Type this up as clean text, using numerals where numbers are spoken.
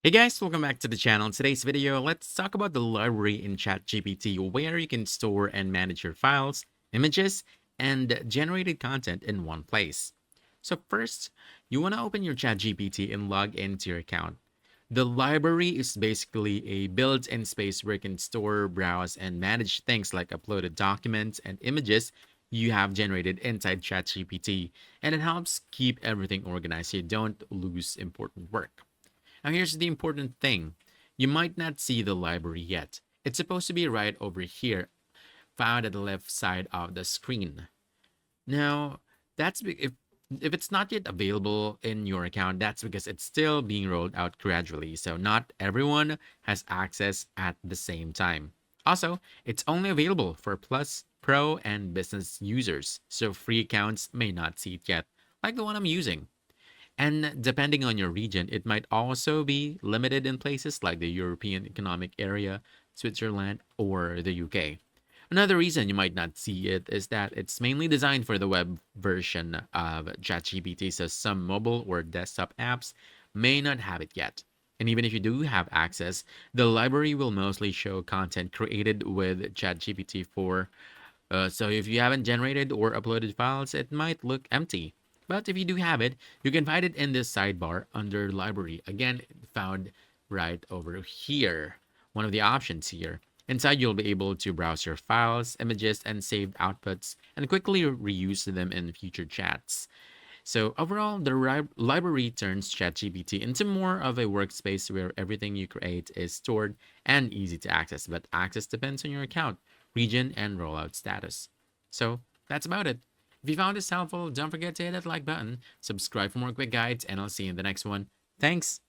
Hey guys, welcome back to the channel. In today's video, let's talk about the library in ChatGPT where you can store and manage your files, images, and generated content in one place. So first, you want to open your ChatGPT and log into your account. The library is basically a built-in space where you can store, browse, and manage things like uploaded documents and images you have generated inside ChatGPT, and it helps keep everything organized so you don't lose important work. Now, here's the important thing. You might not see the library yet. It's supposed to be right over here, found at the left side of the screen. Now, if it's not yet available in your account, that's because it's still being rolled out gradually. So not everyone has access at the same time. Also, it's only available for Plus, Pro, and business users. So free accounts may not see it yet, like the one I'm using. And depending on your region, it might also be limited in places like the European Economic Area, Switzerland, or the UK. Another reason you might not see it is that it's mainly designed for the web version of ChatGPT, so some mobile or desktop apps may not have it yet. And even if you do have access, the library will mostly show content created with ChatGPT 4. So if you haven't generated or uploaded files, it might look empty. But if you do have it, you can find it in this sidebar under library. Again, found right over here. One of the options here. Inside, you'll be able to browse your files, images, and saved outputs, and quickly reuse them in future chats. So overall, the library turns ChatGPT into more of a workspace where everything you create is stored and easy to access, but access depends on your account, region, and rollout status. So that's about it. If you found this helpful, don't forget to hit that like button, subscribe for more quick guides, and I'll see you in the next one. Thanks!